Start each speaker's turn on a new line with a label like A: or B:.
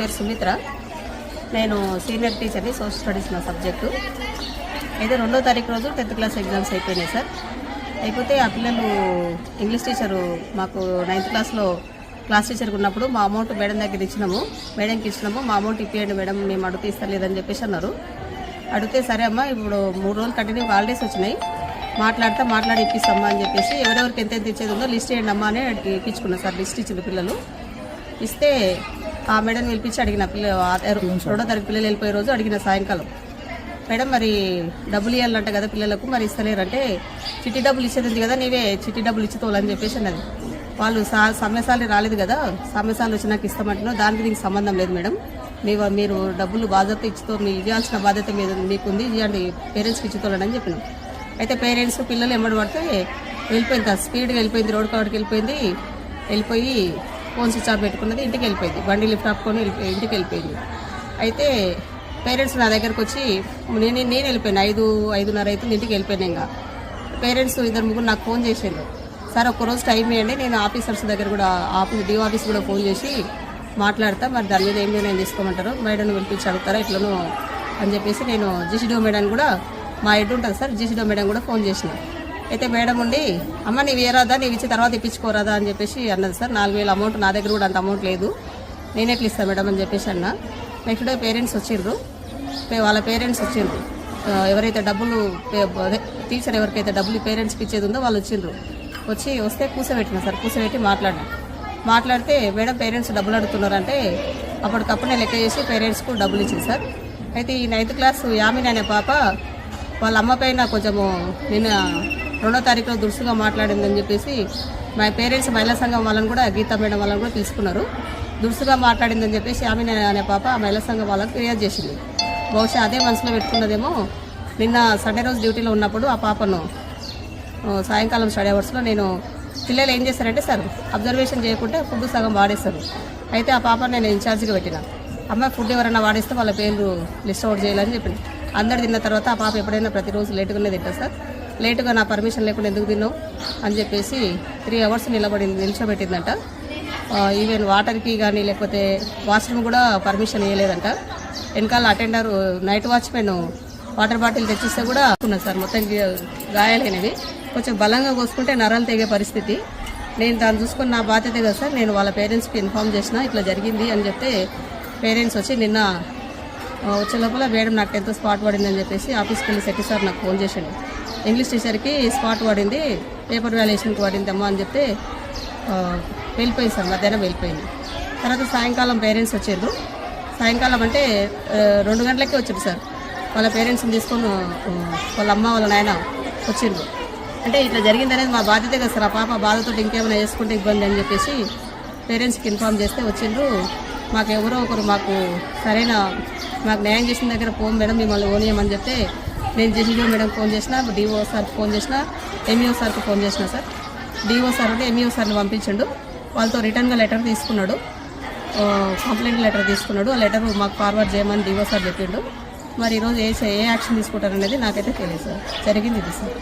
A: పేరు సుమిత్ర. నేను సీనియర్ టీచర్ని, సోషల్ స్టడీస్ నా సబ్జెక్టు. అయితే 2వ తారీఖు రోజు 10th క్లాస్ ఎగ్జామ్స్ అయిపోయినాయి సార్. అయిపోతే ఆ పిల్లలు ఇంగ్లీష్ టీచరు మాకు 9th క్లాస్లో క్లాస్ టీచర్కి ఉన్నప్పుడు మా అమౌంట్ మేడం దగ్గర మేడంకి ఇచ్చినాము. మా అమౌంట్ ఇప్పియండి మేడం, మేము అడిగితే ఇస్తలేదని చెప్పేసి అన్నారు. అడిగితే సరే అమ్మా, ఇప్పుడు 3 రోజులు కంటిన్యూ హాలిడేస్ వచ్చినాయి, మాట్లాడి ఇప్పిస్తామ్మా అని చెప్పేసి ఎవరెవరికి ఎంత ఇచ్చేది ఉందో లిస్ట్ చేయండి అమ్మా అని ఇప్పించుకున్నాను సార్. లిస్ట్ ఇచ్చిన పిల్లలు ఇస్తే ఆ మేడం పిలిపించి అడిగిన 2వ తారీఖు పిల్లలు వెళ్ళిపోయే రోజు అడిగిన సాయంకాలం, మేడం మరి డబ్బులు ఇవ్వాలంట కదా పిల్లలకు, మరి ఇస్తలేరంటే చిట్టి డబ్బులు ఇచ్చేది ఉంది కదా, నీవే చిట్టి డబ్బులు ఇచ్చుకోవాలని చెప్పేసి అన్నది. వాళ్ళు సమయసాలు రాలేదు కదా, సమయసాలు వచ్చి నాకు ఇస్తామంటున్నావు, దానికి దీనికి సంబంధం లేదు మేడం, మీరు డబ్బులు బాధ్యత ఇచ్చుతో మీరు ఇవ్వాల్సిన బాధ్యత మీద మీకుంది, ఇవ్వండి పేరెంట్స్కి ఇచ్చుకోవాలని చెప్పినాం. అయితే పేరెంట్స్ పిల్లలు ఎమ్మడి పడితే వెళ్ళిపోయింది, స్పీడ్గా వెళ్ళిపోయింది, రోడ్ కాడికి వెళ్ళిపోయి ఫోన్ స్విచ్ ఆఫ్ పెట్టుకున్నది, ఇంటికి వెళ్ళిపోయింది, బండి లిఫ్ట్ ఆపుకొని ఇంటికి వెళ్ళిపోయింది. అయితే పేరెంట్స్ నా దగ్గరకు వచ్చి నేను వెళ్ళిపోయాను, 5:30 అవుతుంది, ఇంటికి వెళ్ళిపోయాను. ఇంకా పేరెంట్స్ 2-3 నాకు ఫోన్ చేసారు, సార్ ఒక్కరోజు టైం ఇవ్వండి, నేను ఆఫీసర్స్ దగ్గర కూడా డిఓ ఆఫీస్ కూడా ఫోన్ చేసి మాట్లాడతా, మరి దాని మీద ఏం నిర్ణయం తీసుకోమంటారు, మేడం పిలిపించి అడుగుతారా ఇట్లను అని చెప్పేసి నేను జిసిడిఓ మేడం కూడా, మా హెడ్ ఉంటుంది సార్, జిసిడిఓ మేడం కూడా ఫోన్ చేసిన. అయితే మేడం ఉండి అమ్మ నీవు ఏరాదా, నీవు ఇచ్చి తర్వాత ఇప్పించుకోరాదా అని చెప్పేసి అన్నది సార్. 4,000 అమౌంట్, నా దగ్గర కూడా అంత అమౌంట్ లేదు, నేనే ఎట్లా ఇస్తాను మేడం అని చెప్పేసి అన్న. నెక్స్ట్ డే పేరెంట్స్ వచ్చిండ్రు, వాళ్ళ పేరెంట్స్ వచ్చిండ్రు, ఎవరైతే డబ్బులు టీచర్ ఎవరికైతే డబ్బులు పేరెంట్స్కి ఇచ్చేది ఉందో వాళ్ళు వస్తే కూర్చోబెట్టిన సార్. కూర్చోబెట్టి మాట్లాడితే మేడం పేరెంట్స్ డబ్బులు అడుగుతున్నారంటే అప్పటికప్పుడు నేను లెక్క చేసి పేరెంట్స్కు డబ్బులు ఇచ్చింది సార్. అయితే ఈ 9th క్లాస్ యామిని అనే పాప వాళ్ళ అమ్మ పైన కొంచెము నిన్న 2వ తారీఖులో దురుసుగా మాట్లాడిందని చెప్పేసి మా పేరెంట్స్ మహిళా సంఘం వాళ్ళని కూడా, గీతా మేడం వాళ్ళని కూడా తీసుకున్నారు. దురుసుగా మాట్లాడిందని చెప్పేసి యామిని అనే పాప ఆ మహిళా సంఘం వాళ్ళకి ఫిర్యాదు చేసింది. బహుశా అదే మనసులో పెట్టుకున్నదేమో. నిన్న సండే రోజు డ్యూటీలో ఉన్నప్పుడు ఆ పాపను సాయంకాలం స్టడీ అవర్స్లో పిల్లలు ఏం చేస్తారంటే సార్ అబ్జర్వేషన్ చేయకుంటే ఫుడ్ సగం వాడేస్తారు. అయితే ఆ పాపను నేను ఇన్ఛార్జిగా పెట్టిన, అమ్మాయి ఫుడ్ ఎవరైనా వాడేస్తే వాళ్ళ పేర్లు లిస్ట్ అవుట్ చేయాలని చెప్పింది. అందరు తిన్న తర్వాత ఆ పాప ఎప్పుడైనా ప్రతిరోజు లేటుగానే తింటా సార్, లేటుగా నా పర్మిషన్ లేకుండా ఎందుకు తిన్నావు అని చెప్పేసి 3 hours నిల్చోబెట్టిందంట. ఈవెన్ వాటర్కి కానీ లేకపోతే వాష్రూమ్ కూడా పర్మిషన్ ఇవ్వలేదంట. వెనకాల attender night watchman water bottle తెచ్చిస్తే కూడా ఉన్నది సార్. మొత్తం గాయాలైనవి, కొంచెం బలంగా కోసుకుంటే నరాలు తెగే పరిస్థితి. నేను దాన్ని చూసుకొని నా బాధ్యత కదా సార్, నేను వాళ్ళ పేరెంట్స్కి ఇన్ఫామ్ చేసిన ఇట్లా జరిగింది అని చెప్తే పేరెంట్స్ వచ్చి నిన్న వచ్చే లోపల మేడం నాకు 10th స్పాట్ పడిందని చెప్పేసి ఆఫీస్కి వెళ్ళి సెట్టి సార్ నాకు ఫోన్ చేశాడు. ఇంగ్లీష్ టీచర్కి స్పాట్ పడింది, పేపర్ వాల్యుయేషన్కి పడింది అమ్మా అని చెప్తే వెళ్ళిపోయింది సార్. మధ్యాహ్నం వెళ్ళిపోయింది. తర్వాత సాయంకాలం పేరెంట్స్ వచ్చారు. సాయంకాలం అంటే 2 గంటలకే వచ్చారు సార్. వాళ్ళ పేరెంట్స్ని తీసుకొని వాళ్ళ అమ్మ వాళ్ళ నాయన వచ్చిండ్రు. అంటే ఇట్లా జరిగిందనేది మా బాధ్యత కదా సార్, ఆ పాప బాధతో ఇంకేమైనా చేసుకుంటే ఇబ్బంది అని చెప్పేసి పేరెంట్స్కి ఇన్ఫామ్ చేస్తే వచ్చిండ్రు. మాకు ఎవరో ఒకరు మాకు న్యాయం చేసిన దగ్గర ఫోన్ మేడం మిమ్మల్ని ఓనియమని చెప్తే నేను జిసిడిఓ మేడం ఫోన్ చేసిన, డిఓ సార్కి ఫోన్ చేసిన, ఎంఈఓ సార్కి ఫోన్ చేసిన సార్. డిఓ సార్ ఉంటే ఎంఈఓ సార్ని పంపించండు, వాళ్ళతో రిటర్న్గా లెటర్ తీసుకున్నాడు, కంప్లైంట్ లెటర్ తీసుకున్నాడు. ఆ లెటర్ మాకు ఫార్వర్డ్ చేయమని డిఓ సార్ చెప్పిండు. మరి ఈరోజు ఏ యాక్షన్ తీసుకుంటారనేది నాకైతే తెలియదు సార్. జరిగింది ఇది సార్.